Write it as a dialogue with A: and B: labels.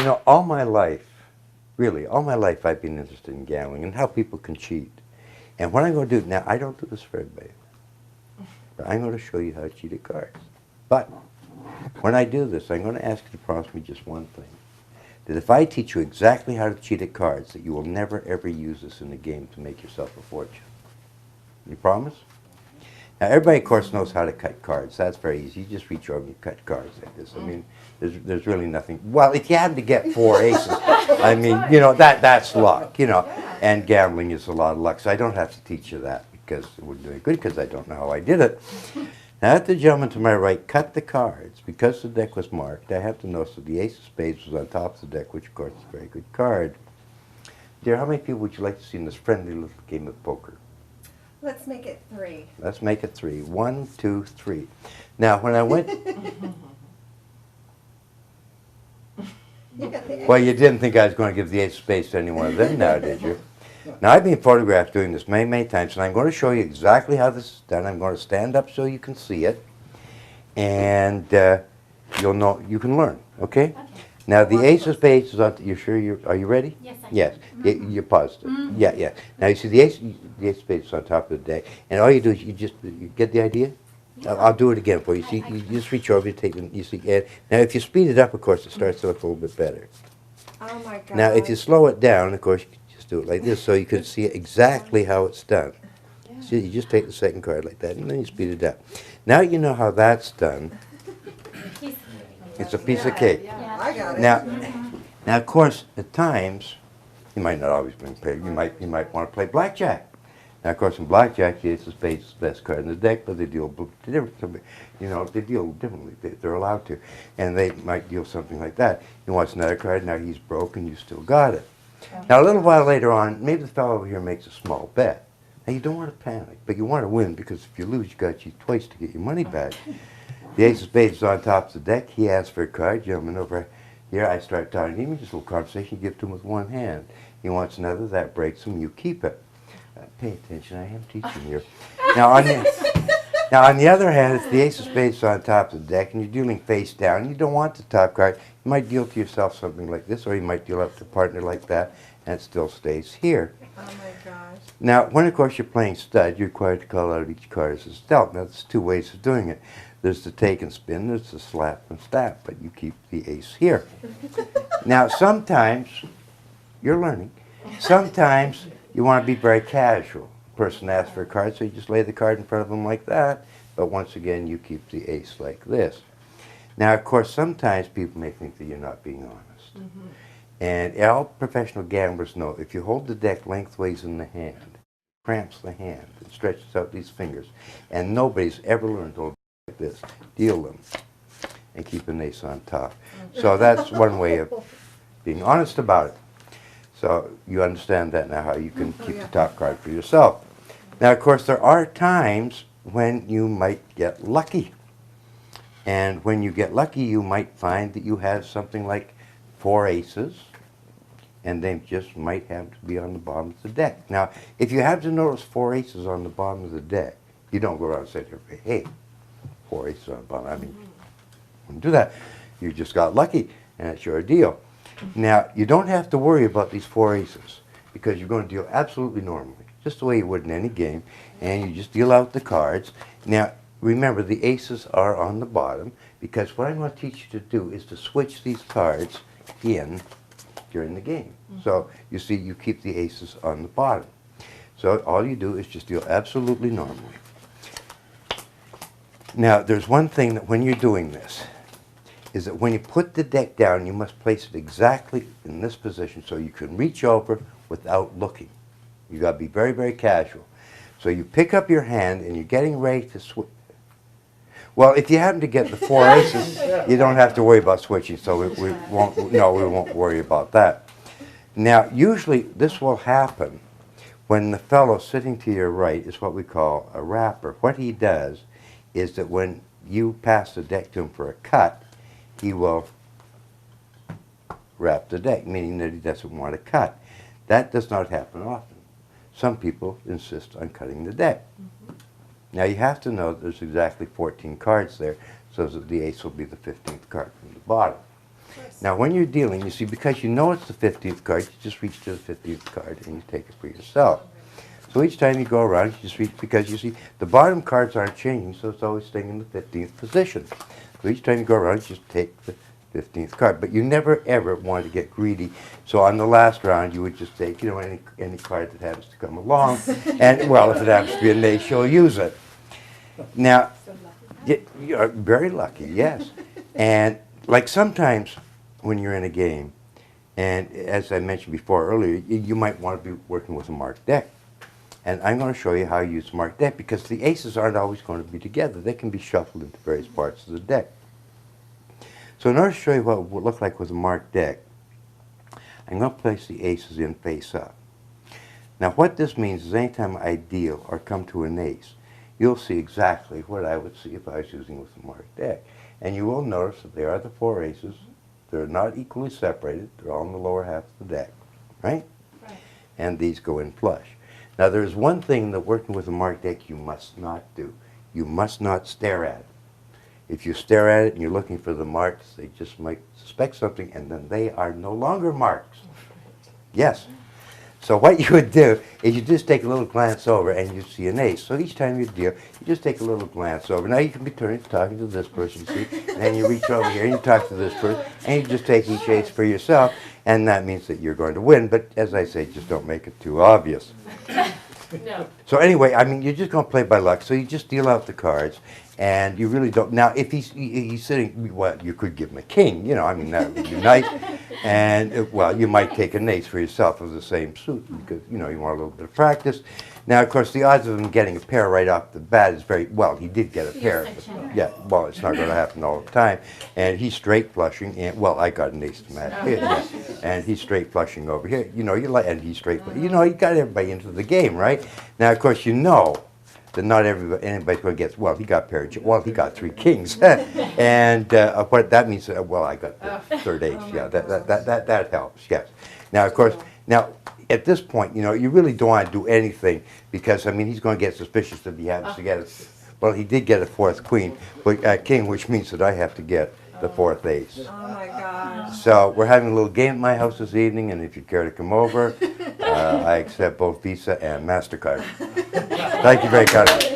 A: You know, all my life, really, all my life I've been interested in gambling and how people can cheat. And what I'm going to do, now I don't do this for everybody, but I'm going to show you how to cheat at cards. But when I do this, I'm going to ask you to promise me just one thing. That if I teach you exactly how to cheat at cards, that you will never ever use this in the game to make yourself a fortune. You promise? Now everybody of course knows how to cut cards. That's very easy. You just reach over and you cut cards like this. I mean, there's really nothing. Well, if you happen to get 4 aces, I mean, you know, that's luck, you know. And gambling is a lot of luck. So I don't have to teach you that because it wouldn't do any good because I don't know how I did it. Now, at the gentleman to my right cut the cards. Because the deck was marked, I have to notice that the ace of spades was on top of the deck, which, of course, is a very good card. Dear, how many people would you like to see in this friendly little game of poker?
B: Let's make it 3.
A: Let's make it 3. 1, 2, 3. Now, when I went... Well, you didn't think I was going to give the ace of spades to any one of them now, did you? Now, I've been photographed doing this many, many times, and I'm going to show you exactly how this is done. I'm going to stand up so you can see it, and you'll know, you can learn, okay? Now, the ace of spades is on, you sure are you ready?
C: Yes, I am.
A: Yes, you're positive. Yeah, yeah. Now, you see the ace of spades is on top of the deck, and all you do is you get the idea?
C: Yeah.
A: I'll do it again for you. See, you just reach over, you take, you see, and now if you speed it up, of course, it starts to look a little bit better.
B: Oh my God.
A: Now, if you slow it down, of course, you can just do it like this, so you can see exactly how it's done. See, you just take the second card like that, and then you speed it up. Now you know how that's done. It's a piece of cake.
C: Yeah.
B: I got it.
A: Now, of course, at times, you might not always play. You might want to play blackjack. Now, of course, in blackjack, the ace of spades is the best card in the deck, but they deal differently. You know, they deal differently. They're allowed to, and they might deal something like that. He wants another card. Now he's broken. You still got it. Now, a little while later on, maybe the fellow over here makes a small bet. Now, you don't want to panic, but you want to win because if you lose, you got to cheat twice to get your money back. The ace of spades is on top of the deck. He asks for a card. Gentleman over here, I start talking to him. Just a little conversation. You give it to him with one hand. He wants another. That breaks him. You keep it. Pay attention. I am teaching you. Now, on the other hand, if the ace of spades is on top of the deck and you're dealing face down, you don't want the top card. You might deal to yourself something like this, or you might deal up to a partner like that, and it still stays here.
B: Oh my gosh.
A: Now, when of course you're playing stud, you're required to call out each card as a dealt. Now, there's 2 ways of doing it. There's the take and spin, there's the slap and stab, but you keep the ace here. Now, sometimes, you're learning, sometimes you want to be very casual. The person asks for a card, so you just lay the card in front of them like that, but once again, you keep the ace like this. Now, of course, sometimes people may think that you're not being honest. And all professional gamblers know if you hold the deck lengthways in the hand, cramps the hand, it stretches out these fingers, and nobody's ever learned to hold like this, deal them, and keep an ace on top. So that's one way of being honest about it. So you understand that now, how you can keep the top card for yourself. Now, of course, there are times when you might get lucky. And when you get lucky, you might find that you have something like 4 aces, and they just might have to be on the bottom of the deck. Now, if you happen to notice 4 aces on the bottom of the deck, you don't go around and say to everybody, hey, 4 aces on the bottom. I mean, wouldn't do that. You just got lucky, and it's your deal. Now, you don't have to worry about these 4 aces because you're going to deal absolutely normally, just the way you would in any game, and you just deal out the cards. Now, remember, the aces are on the bottom because what I'm going to teach you to do is to switch these cards in during the game. So, you see, you keep the aces on the bottom. So, all you do is just deal absolutely normally. Now, there's one thing that when you're doing this, is that when you put the deck down, you must place it exactly in this position so you can reach over without looking. You got to be very, very casual. So you pick up your hand and you're getting ready to switch. Well, if you happen to get the 4 aces, you don't have to worry about switching, so we won't worry about that. Now, usually this will happen when the fellow sitting to your right is what we call a rapper. What he does is that when you pass the deck to him for a cut, he will wrap the deck, meaning that he doesn't want to cut. That does not happen often. Some people insist on cutting the deck. Now you have to know that there's exactly 14 cards there, so that the ace will be the 15th card from the bottom. Now, when you're dealing, you see, because you know it's the 15th card, you just reach to the 15th card and you take it for yourself. So each time you go around, you just reach, because you see, the bottom cards aren't changing, so it's always staying in the 15th position. So each time you go around, you just take the 15th card. But you never, ever want to get greedy. So on the last round, you would just take, any card that happens to come along. And, well, if it happens to be a Nash, you'll use it. Now, you're very lucky, yes. And, like, sometimes when you're in a game, and as I mentioned before earlier, you might want to be working with a marked deck. And I'm going to show you how you use marked deck, because the aces aren't always going to be together. They can be shuffled into various parts of the deck. So in order to show you what it would look like with a marked deck, I'm going to place the aces in face up. Now what this means is anytime I deal or come to an ace, you'll see exactly what I would see if I was using with a marked deck. And you will notice that they are the 4 aces. They're not equally separated. They're all in the lower half of the deck, right?
B: Right.
A: And these go in flush. Now there's one thing that working with a marked deck you must not do. You must not stare at it. If you stare at it and you're looking for the marks, they just might suspect something, and then they are no longer marks. Yes. So what you would do is you just take a little glance over and you see an ace. So each time you deal, you just take a little glance over. Now you can be turning, talking to this person, see, and then you reach over here and you talk to this person, and you just take each ace for yourself, and that means that you're going to win. But as I say, just don't make it too obvious.
C: No.
A: So anyway, I mean, you're just going to play by luck. So you just deal out the cards, and you really don't. Now, if he's sitting, well, you could give him a king. I mean, that would be nice. And well, you might take an ace for yourself of the same suit because you want a little bit of practice. Now, of course, the odds of him getting a pair right off the bat is very well. He did get a pair. But, yeah. Well, it's not going to happen all the time. And he's straight flushing. And well, I got an ace to match here. Yeah. And he's straight flushing over here. And he's straight. He got everybody into the game, right? Now, of course, that not anybody's going to get. Well, he got paired. Well, he got 3 kings, and what that means. Well, I got the 3rd ace. Yeah, that helps. Yes. Now, of course, at this point, you really don't want to do anything because I mean he's going to get suspicious if he happens to get it. Well, he did get a 4th queen, but king, which means that I have to get the 4th ace.
B: Oh my gosh.
A: So we're having a little game at my house this evening, and if you care to come over, I accept both Visa and MasterCard. Thank you very kindly.